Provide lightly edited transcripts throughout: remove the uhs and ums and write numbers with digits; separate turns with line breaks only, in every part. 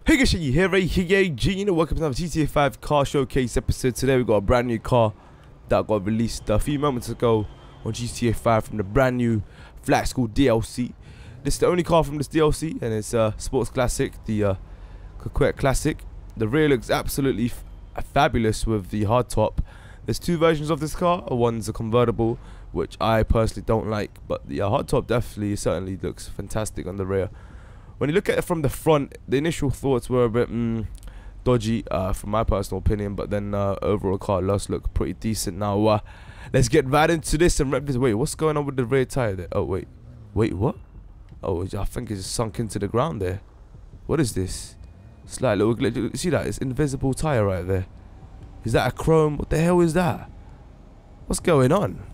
Hey guys, you here, right? Hey, you know, welcome to another GTA 5 car showcase episode. Today we got a brand new car that got released a few moments ago on GTA 5 from the brand new Flat School DLC. This is the only car from this DLC, and it's a sports classic, the Coquette Classic. The rear looks absolutely fabulous with the hardtop. There's two versions of this car. One's a convertible, which I personally don't like, but the hardtop definitely certainly looks fantastic on the rear. When you look at it from the front, the initial thoughts were a bit dodgy, from my personal opinion, but then overall car does look pretty decent. Now, let's get right into this and wrap this. Wait, what's going on with the rear tire there? Oh, wait, what? Oh, I think it's sunk into the ground there. What is this? Slight little glitch. See that? It's invisible tire right there. Is that a chrome? What the hell is that? What's going on?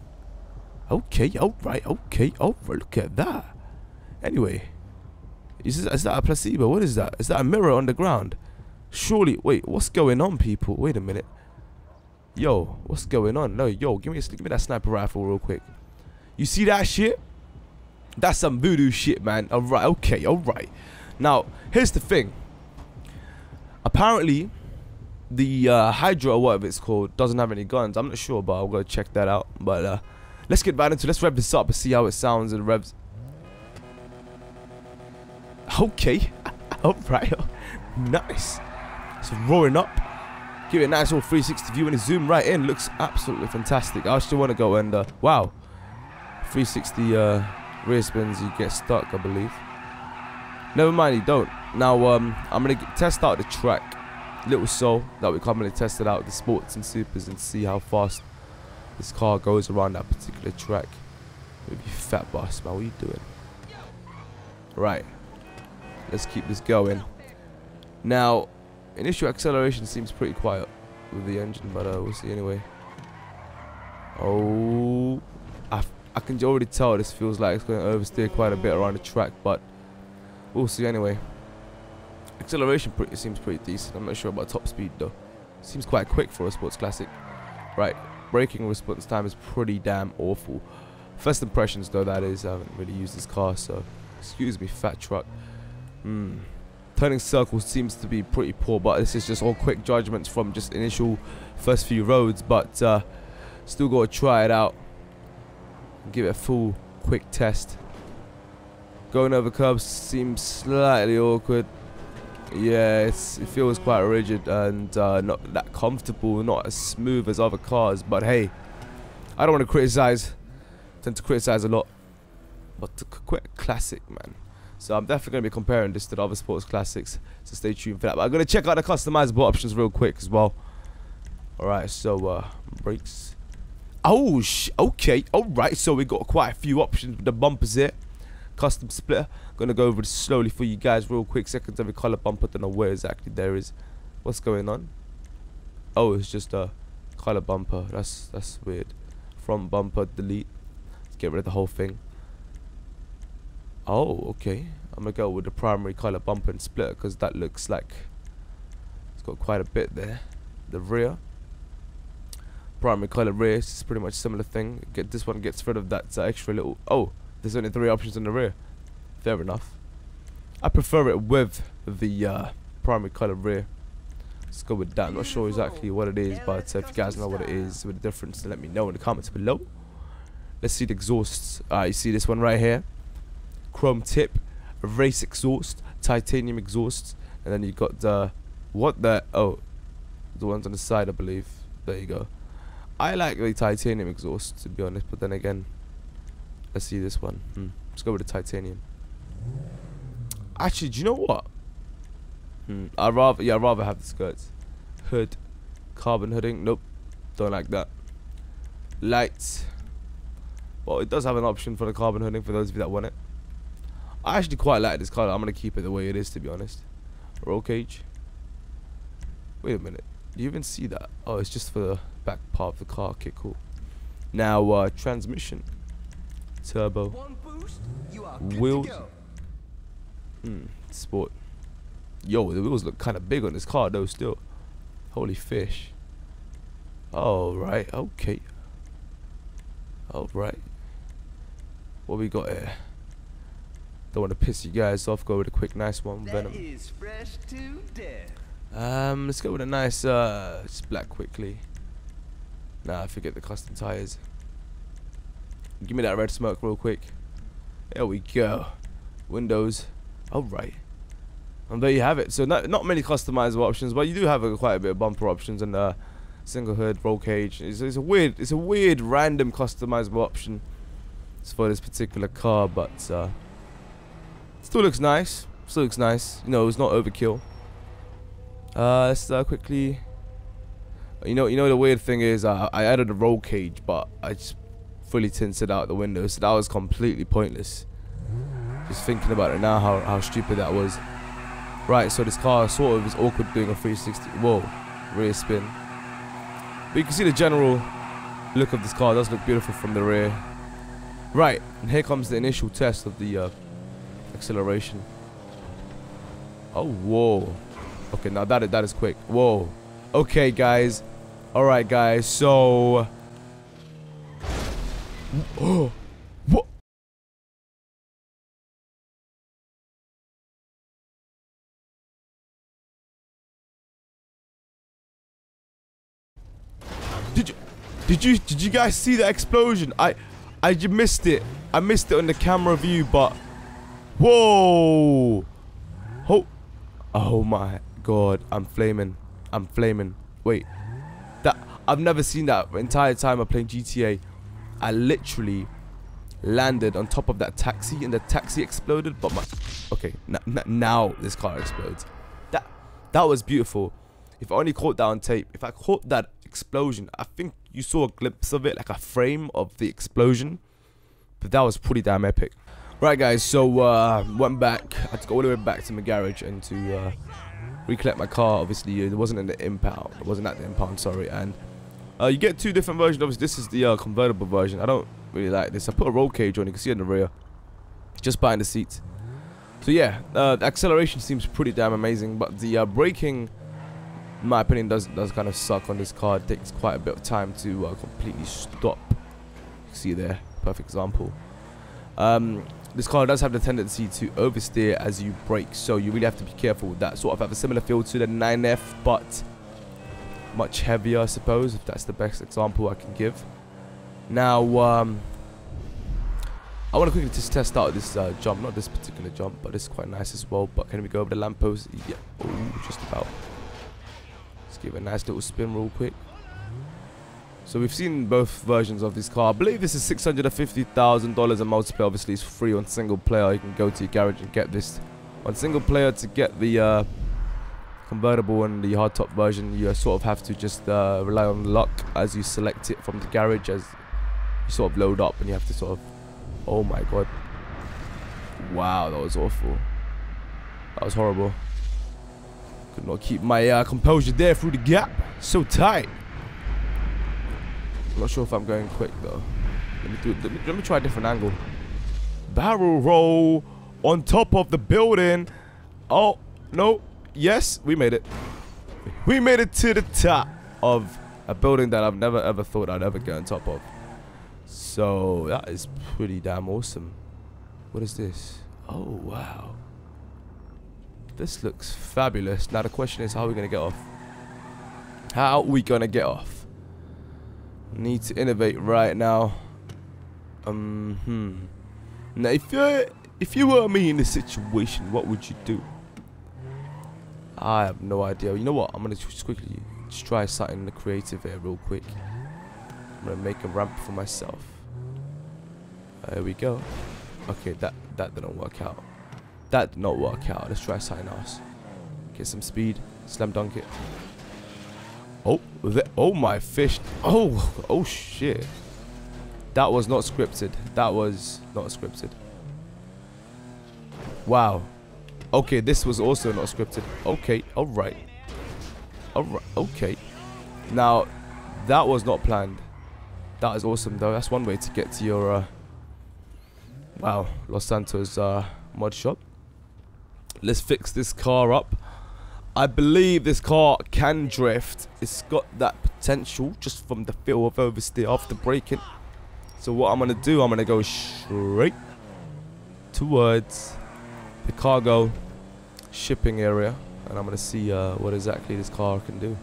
Okay, alright, okay, alright, look at that. Anyway. Is that a placebo? What is that? Is that a mirror on the ground? Surely, wait, what's going on, people? Wait a minute. Yo, what's going on? No, yo, give me that sniper rifle real quick. You see that shit? That's some voodoo shit, man. Alright, okay, alright. Now, here's the thing. Apparently, the Hydra, or whatever it's called, doesn't have any guns. I'm not sure, but I'll go check that out. But let's get right into it. Let's rev this up and see how it sounds and revs. Okay, alright, nice. It's roaring up. Give it a nice little 360 view and zoom right in. Looks absolutely fantastic. I still want to go and wow, 360 rear spins. You get stuck, I believe. Never mind, you don't. Now I'm gonna test out the track, little so that we commonly tested out the sports and supers and see how fast this car goes around that particular track. Maybe fat boss, man. What are you doing? Right. Let's keep this going. Now, initial acceleration seems pretty quiet with the engine, but we'll see anyway. Oh, I can already tell this feels like it's going to oversteer quite a bit around the track, but we'll see anyway. Acceleration seems pretty decent. I'm not sure about top speed though. Seems quite quick for a sports classic. Right, braking response time is pretty damn awful. First impressions though, that is, I haven't really used this car, so excuse me, fat truck. Turning circles seems to be pretty poor, but this is just all quick judgments from just initial first few roads, but still got to try it out, give it a full quick test. Going over curbs seems slightly awkward. Yeah, it feels quite rigid and not that comfortable, not as smooth as other cars, but hey, I don't want to criticize. I tend to criticize a lot, but the Coquette Classic, man. So I'm definitely going to be comparing this to the other sports classics, so stay tuned for that. But I'm going to check out the customizable options real quick as well. Alright, so brakes. Oh, okay, alright, so we got quite a few options with the bumpers here. Custom splitter. Going to go over this slowly for you guys real quick. Secondary color bumper, don't know where exactly there is. What's going on? Oh, it's just a color bumper. That's weird. Front bumper, delete. Let's get rid of the whole thing. Oh, okay. I'm gonna go with the primary color bumper and splitter because that looks like it's got quite a bit there. The rear, primary color rear, is pretty much similar thing. This one gets rid of that extra little. Oh, there's only 3 options in the rear. Fair enough. I prefer it with the primary color rear. Let's go with that. I'm not sure exactly what it is, but if you guys know what it is with the difference, then let me know in the comments below. Let's see the exhausts. You see this one right here. Chrome tip, race exhaust, titanium exhausts, and then you got the the ones on the side, I believe. There you go. I like the titanium exhaust, to be honest, but then again, let's see this one. Let's go with the titanium. Actually, do you know what? I'd rather have the skirts. Hood, carbon hooding. Nope, don't like that. Lights. Well, it does have an option for the carbon hooding for those of you that want it. I actually quite like this color. I'm going to keep it the way it is, to be honest. Roll cage. Wait a minute. Do you even see that? Oh, it's just for the back part of the car. Okay, cool. Now, transmission. Turbo. Wheels. Sport. Yo, the wheels look kind of big on this car, though, still. Holy fish. Alright, okay. Alright. What we got here? Don't want to piss you guys off. Go with a quick, nice one. Venom.
That is fresh to death.
Let's go with a nice just black quickly. Nah, forget the custom tires. Give me that red smoke real quick. There we go. Windows. Alright. And there you have it. So not many customizable options, but you do have quite a bit of bumper options and single hood, roll cage. It's a weird random customizable option for this particular car, but still looks nice. Still looks nice. You know, it's not overkill. Let's quickly. You know the weird thing is I added a roll cage, but I just fully tinted out the windows, so that was completely pointless. Just thinking about it now, how stupid that was. Right, so this car sort of is awkward doing a 360. Whoa, rear spin. But you can see the general look of this car. It does look beautiful from the rear. Right, and here comes the initial test of the acceleration. Oh, whoa. Okay, now that is quick. Whoa. Okay, guys. All right, guys. So. Oh. What? Did you guys see that explosion? I just missed it. I missed it on the camera view, but whoa. Oh my god, I'm flaming. Wait. That I've never seen that entire time I'm playing GTA. I literally landed on top of that taxi and the taxi exploded, but okay, now this car explodes. That was beautiful. If I only caught that on tape, if I caught that explosion, I think you saw a glimpse of it, like a frame of the explosion. But that was pretty damn epic. Right, guys, so went back. I had to go all the way back to my garage and to recollect my car. Obviously, it wasn't in the impound. It wasn't at the impound, sorry. And you get two different versions. Obviously, this is the convertible version. I don't really like this. I put a roll cage on. You can see it in the rear, just behind the seats. So yeah, the acceleration seems pretty damn amazing, but the braking, in my opinion, does kind of suck on this car. It takes quite a bit of time to completely stop. You can see there, perfect example. This car does have the tendency to oversteer as you brake, so you really have to be careful with that. Sort of have a similar feel to the 9F, but much heavier, I suppose, if that's the best example I can give. Now, I want to quickly just test out this jump, not this particular jump, but it's quite nice as well. But can we go over the lamppost? Yeah, oh, just about. Let's give it a nice little spin real quick. So we've seen both versions of this car. I believe this is $650,000 in multiplayer. Obviously, it's free on single player. You can go to your garage and get this. On single player, to get the convertible and the hardtop version, you sort of have to just rely on luck as you select it from the garage, as you sort of load up and you have to sort of... Oh my god. Wow, that was awful. That was horrible. Could not keep my composure there through the gap. So tight. I'm not sure if I'm going quick though. Let me try a different angle. Barrel roll on top of the building. Oh no. Yes, we made it. We made it to the top of a building that I've never ever thought I'd ever get on top of. So that is pretty damn awesome. What is this? Oh wow. This looks fabulous. Now the question is, how are we gonna get off? How are we gonna get off? Need to innovate right now. Now if you were me in this situation, what would you do? I have no idea. You know what? I'm gonna just quickly try something creative here real quick. I'm gonna make a ramp for myself. There we go. Okay, that didn't work out. That did not work out. Let's try something else. Get some speed. Slam dunk it. Oh my fish. Oh shit. That was not scripted. That was not scripted. Wow. Okay, this was also not scripted. Okay, alright. Alright, okay. Now, that was not planned. That is awesome though. That's one way to get to your wow, Los Santos mod shop. Let's fix this car up. I believe this car can drift. It's got that potential just from the feel of oversteer after braking. So what I'm gonna do, I'm gonna go straight towards the cargo shipping area, and I'm gonna see what exactly this car can do.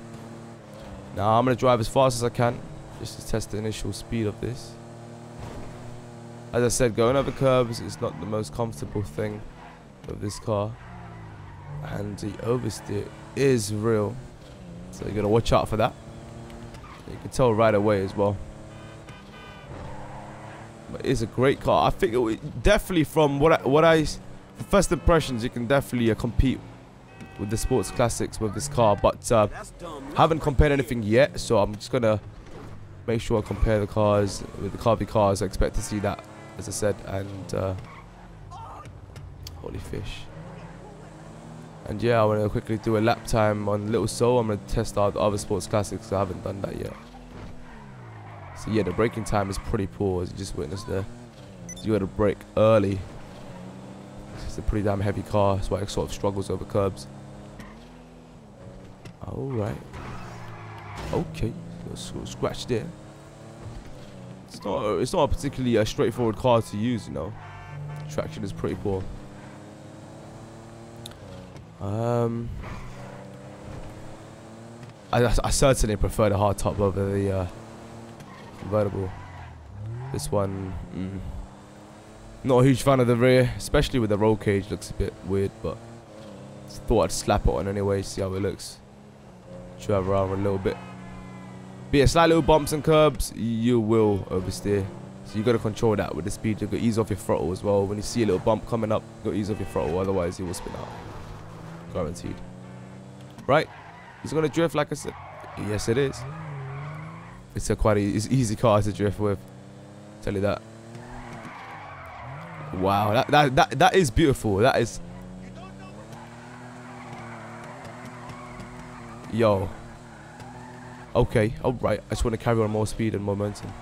Now I'm gonna drive as fast as I can just to test the initial speed of this. As I said, going over curbs is not the most comfortable thing of this car, and the oversteer is real, so you're gonna watch out for that. You can tell right away as well. But it's a great car. I think definitely from first impressions, you can definitely compete with the sports classics with this car. But haven't compared anything yet, so I'm just gonna make sure I compare the cars with the Carvey cars. I expect to see that, as I said, and holy fish. And yeah, I want to quickly do a lap time on Little Soul. I'm going to test out the other sports classics. I haven't done that yet. So yeah, the braking time is pretty poor, as you just witnessed there. So you got to brake early. It's a pretty damn heavy car. That's why it sort of struggles over curbs. Alright. Okay. Scratch there. It's not a particularly straightforward car to use, you know. Traction is pretty poor. I certainly prefer the hardtop over the convertible. This one, not a huge fan of the rear, especially with the roll cage. Looks a bit weird, but thought I'd slap it on anyway, see how it looks. Drive around a little bit. But yeah, slight little bumps and curbs, you will oversteer. So you got to control that with the speed. You got to ease off your throttle as well. When you see a little bump coming up, you got to ease off your throttle, otherwise you will spin out. Guaranteed. Right? It's gonna drift, like I said. Yes, it is. It's a quite easy car to drift with. Tell you that. Wow, that is beautiful. That is. Yo. Okay. All right. I just want to carry on more speed and momentum.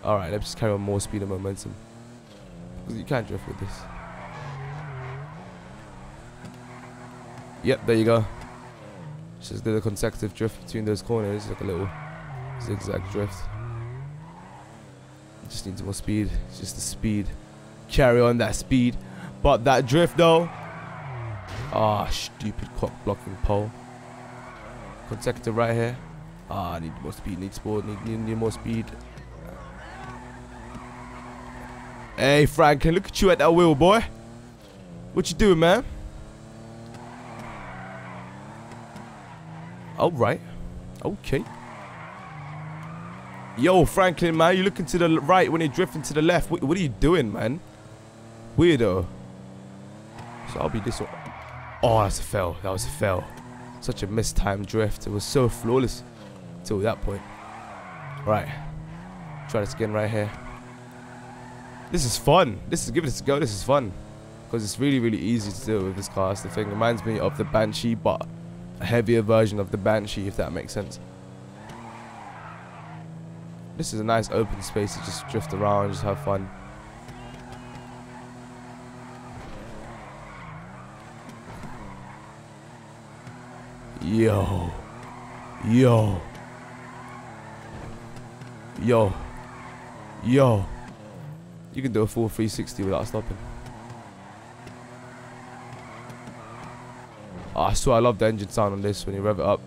All right. Let's just carry on more speed and momentum. Because you can't drift with this. Yep, there you go. Just did a consecutive drift between those corners, like a little zigzag drift. Just needs more speed. It's just the speed. Carry on that speed. But that drift though. Ah, stupid cock blocking pole. Consecutive right here. Ah, I need more speed. Need more speed. Hey Franklin, look at you at that wheel, boy. What you doing, man? Alright. Okay. Yo, Franklin, man. You're looking to the right when you're drifting to the left. What are you doing, man? Weirdo. So I'll be this one. Oh, that's a fail. That was a fail. Such a mistimed drift. It was so flawless till that point. Right. Try this again right here. This is fun. Give this a go. This is fun. Because it's really, really easy to do with this car. That's the thing. It reminds me of the Banshee, but a heavier version of the Banshee, if that makes sense. This is a nice open space to just drift around, just have fun. Yo. Yo. Yo. Yo. You can do a full 360 without stopping. Oh, I swear I love the engine sound on this when you rev it up.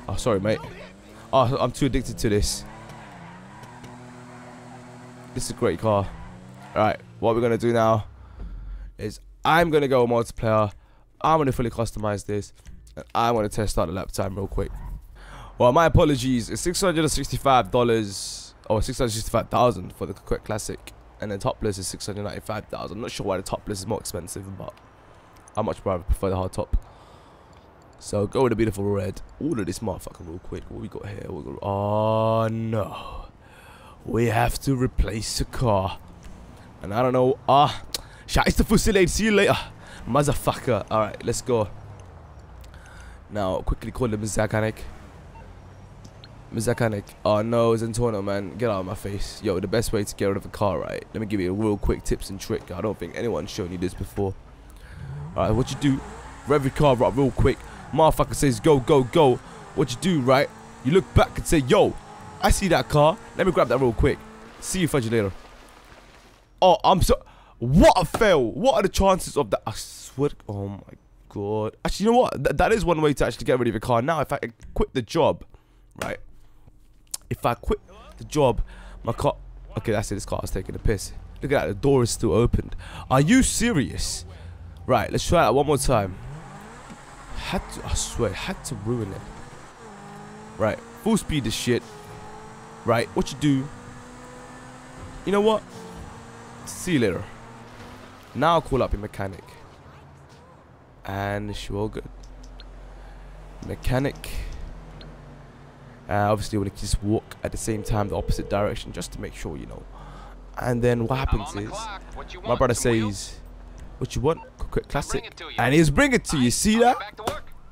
Oh, sorry, mate. Oh, I'm too addicted to this. This is a great car. Alright, what we're going to do now is I'm going to go multiplayer. I'm going to fully customize this. And I want to test out the lap time real quick. Well, my apologies. It's $665 or $665,000 for the Coquette Classic. And then topless is $695,000. I'm not sure why the topless is more expensive, but I much prefer the hard top. So go with the beautiful red. Order this motherfucker real quick. What we got here? Oh no, we have to replace the car, and I don't know. Scheiße Fusilade. See you later, motherfucker. All right, let's go. Now quickly call him Mechanic. Mechanic. Oh no, it's Antonio, man. Get out of my face. Yo, the best way to get rid of a car, right? Let me give you a real quick tips and trick. I don't think anyone's shown you this before. Alright, what you do, rev your car up real quick. Motherfucker says go, go, go. What you do, right? You look back and say, yo, I see that car. Let me grab that real quick. See you, Fudgy, later. Oh, I'm so... What a fail. What are the chances of that? I swear... Oh, my God. Actually, you know what? That is one way to actually get rid of your car. Now, if I quit the job, right? If I quit the job, my car... Okay, that's it. This car is taking a piss. Look at that. The door is still opened. Are you serious? Right, let's try that one more time. I swear, had to ruin it. Right, full speed this shit. Right, what you do? You know what? See you later. Now I'll call up your mechanic. And it's all good. Mechanic. Obviously, when you just walk at the same time, the opposite direction, just to make sure, you know. And then what happens is, my brother says, what you want? Coquette Classic. And he's bring it to you. See that?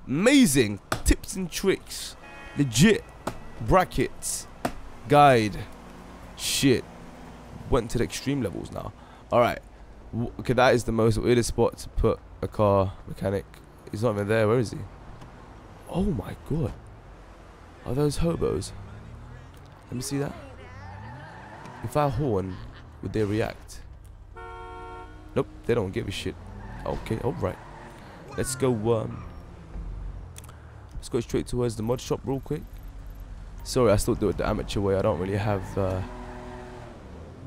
Amazing. Tips and tricks. Legit. Brackets. Guide. Shit. Went to the extreme levels now. Alright. Okay, that is the most weirdest spot to put a car mechanic. He's not even there. Where is he? Oh my God. Are those hobos? Let me see that. If I horn, would they react? Nope, they don't give a shit. Okay, alright. Let's go straight towards the mod shop real quick. Sorry, I still do it the amateur way. I don't really have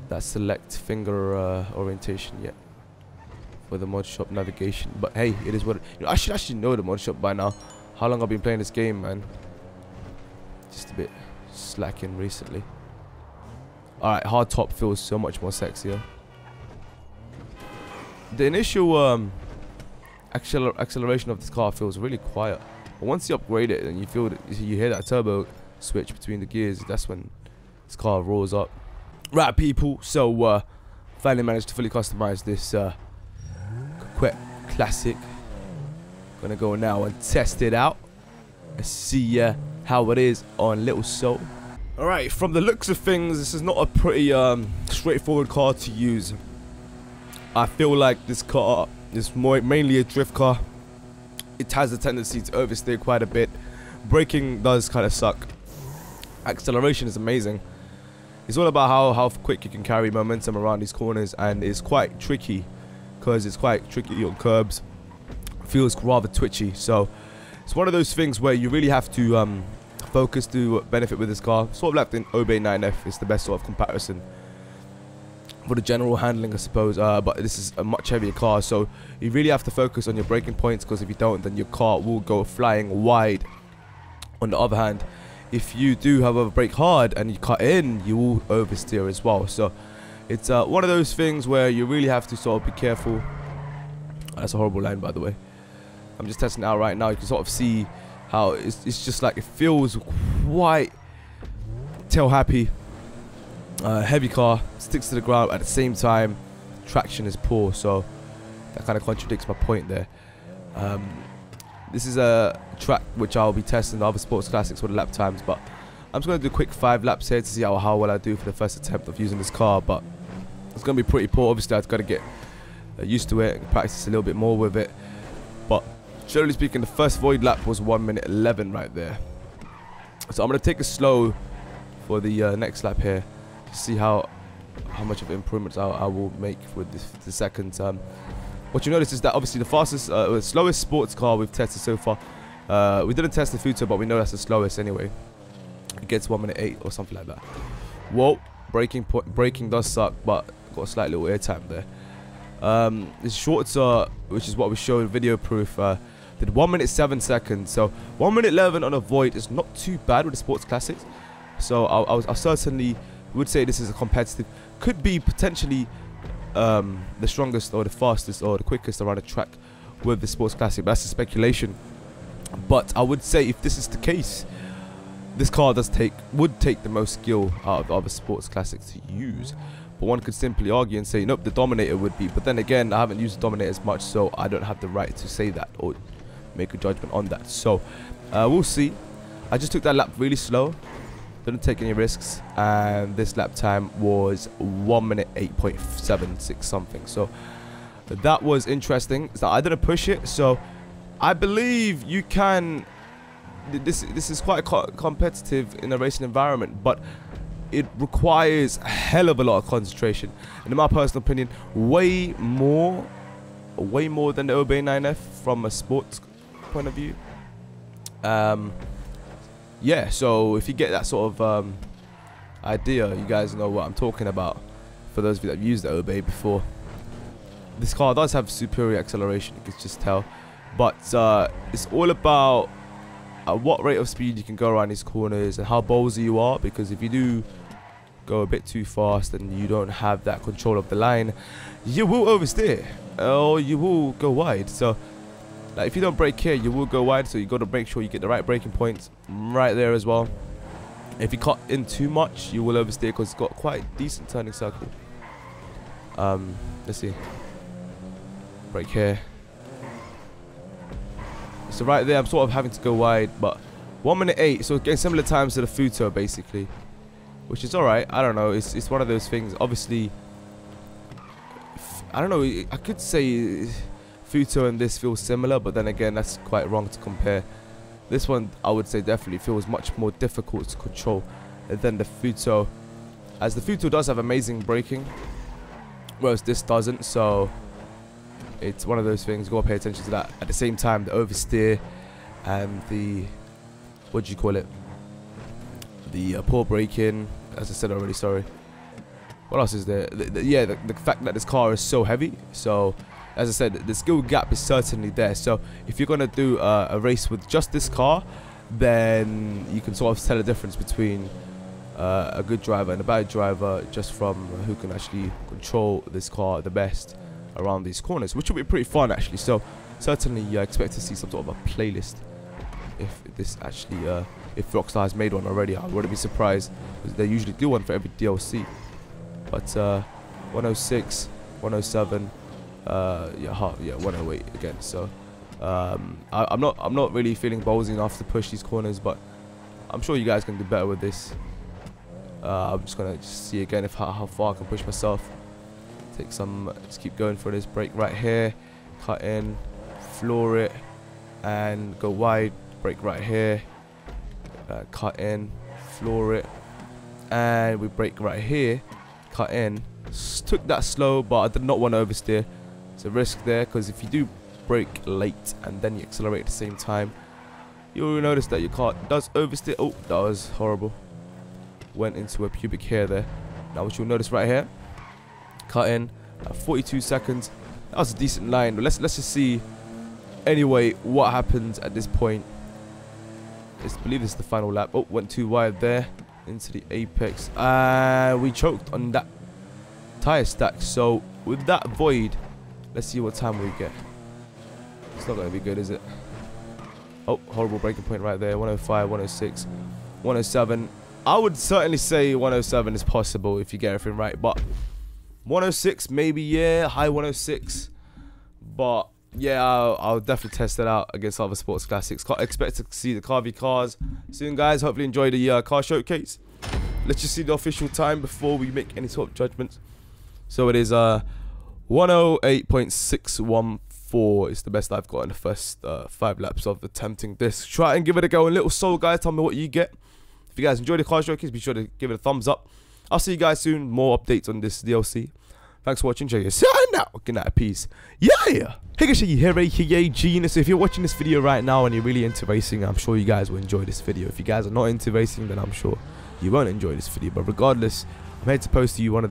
that select finger orientation yet for the mod shop navigation. But hey, it is what it, you know, I should actually know the mod shop by now. How long I've been playing this game, man. Just a bit slacking recently. Alright, hard top feels so much more sexier. The initial acceleration of this car feels really quiet. But once you upgrade it and you feel that you hear that turbo switch between the gears, that's when this car roars up. Right, people, so finally managed to fully customize this Coquette Classic. Gonna go now and test it out and see how it is on Little Soul. Alright, from the looks of things, this is not a pretty straightforward car to use. I feel like this car is mainly a drift car. It has a tendency to oversteer quite a bit. Braking does kind of suck. Acceleration is amazing. It's all about how quick you can carry momentum around these corners, and it's quite tricky because it's quite tricky on curbs. Feels rather twitchy, so it's one of those things where you really have to focus to benefit with this car. Sort of like the Obey 9F is the best sort of comparison for the general handling, I suppose, but this is a much heavier car, so you really have to focus on your braking points, because if you don't, then your car will go flying wide. On the other hand, if you do, however, brake hard and you cut in, you will oversteer as well. So it's one of those things where you really have to sort of be careful. That's a horrible line, by the way. I'm just testing it out right now. You can sort of see how it's just like, it feels quite tail happy. Heavy car, sticks to the ground, at the same time traction is poor, so that kind of contradicts my point there. This is a track which I'll be testing the other sports classics for the lap times, but I'm just going to do a quick 5 laps here to see how well I do for the first attempt of using this car. But it's going to be pretty poor. Obviously I've got to get used to it and practice a little bit more with it, but generally speaking, the first void lap was 1 minute 11 right there. So I'm going to take it slow for the next lap here, see how much of improvements I will make with the second. What you notice is that obviously the fastest, the slowest sports car we've tested so far. We didn't test the Futo, but we know that's the slowest anyway. It gets 1 minute 8 or something like that. Whoa, braking does suck, but got a slight little air time there. The shorts are, which is what we showed video proof, did 1 minute 7 seconds. So 1 minute 11 on a void is not too bad with the sports classics. So I certainly would say this is a competitive, could be potentially the strongest or the fastest or the quickest around the track with the sports classic. That's a speculation, but I would say if this is the case, this car would take the most skill out of the other sports classics to use. But one could simply argue and say, nope, the Dominator would be. But then again, I haven't used the Dominator as much, so I don't have the right to say that or make a judgment on that. So we'll see. I just took that lap really slow, didn't take any risks, and this lap time was 1 minute 8.76 something. So that was interesting. So I didn't push it, so I believe you can this is quite competitive in a racing environment, but it requires a hell of a lot of concentration, and in my personal opinion, way more than the Obey 9F from a sports point of view. Yeah, so if you get that sort of idea, you guys know what I'm talking about. For those of you that have used the Obey before, this car does have superior acceleration, you can just tell, but it's all about at what rate of speed you can go around these corners and how ballsy you are, because if you do go a bit too fast and you don't have that control of the line, you will oversteer or you will go wide. So like, if you don't brake here, you will go wide, so you got to make sure you get the right braking points right there as well. If you cut in too much, you will oversteer because it's got quite a decent turning circle. Let's see, brake here. So right there, I'm sort of having to go wide, but 1 minute 8, so getting similar times to the Futo basically, which is alright. I don't know, it's one of those things. Obviously, I don't know, I could say Futo and this feel similar, but then again, that's quite wrong to compare. This one, I would say, definitely feels much more difficult to control than the Futo, as the Futo does have amazing braking, whereas this doesn't. So it's one of those things, you gotta pay attention to that. At the same time, the oversteer and the, what do you call it, the poor braking, as I said already, sorry. What else is there? The fact that this car is so heavy. So as I said, the skill gap is certainly there. So if you're gonna do a race with just this car, then you can sort of tell the difference between a good driver and a bad driver just from who can actually control this car the best around these corners, which will be pretty fun actually. So certainly expect to see some sort of a playlist if this actually if Rockstar has made one already. I wouldn't be surprised, because they usually do one for every DLC. But 106, 107, yeah, 108 again. So I'm not really feeling ballsy enough to push these corners, but I'm sure you guys can do better with this. I'm just gonna see again if how far I can push myself. Take some, just keep going for this. Brake right here, cut in, floor it, and go wide. Brake right here, cut in, floor it, and we brake right here, cut in. Took that slow, but I did not want to oversteer. It's a risk there, because if you do brake late and then you accelerate at the same time, you'll notice that your car does oversteer. Oh, that was horrible. Went into a pubic hair there. Now what you'll notice right here, cut in at 42 seconds. That was a decent line. But let's just see anyway what happens at this point. I believe this is the final lap. Oh, went too wide there into the apex. We choked on that tire stack. So with that void, let's see what time we get. It's not going to be good, is it? Oh, horrible breaking point right there. 105, 106, 107. I would certainly say 107 is possible if you get everything right, but 106 maybe, yeah, high 106. But yeah, I'll definitely test it out against other sports classics. Expect to see the Car v Cars soon, guys. Hopefully enjoy the car showcase. Let's just see the official time before we make any sort of judgments. So it is 108.614 is the best I've got in the first 5 laps of attempting this. Try and give it a go. A little soul, guys. Tell me what you get. If you guys enjoyed the car showcase, be sure to give it a thumbs up. I'll see you guys soon. More updates on this DLC. Thanks for watching. Check it out. Good night. Peace. Yeah. Hey guys, you here, aka Genius. If you're watching this video right now and you're really into racing, I'm sure you guys will enjoy this video. If you guys are not into racing, then I'm sure you won't enjoy this video. But regardless, I'm here to post to you one of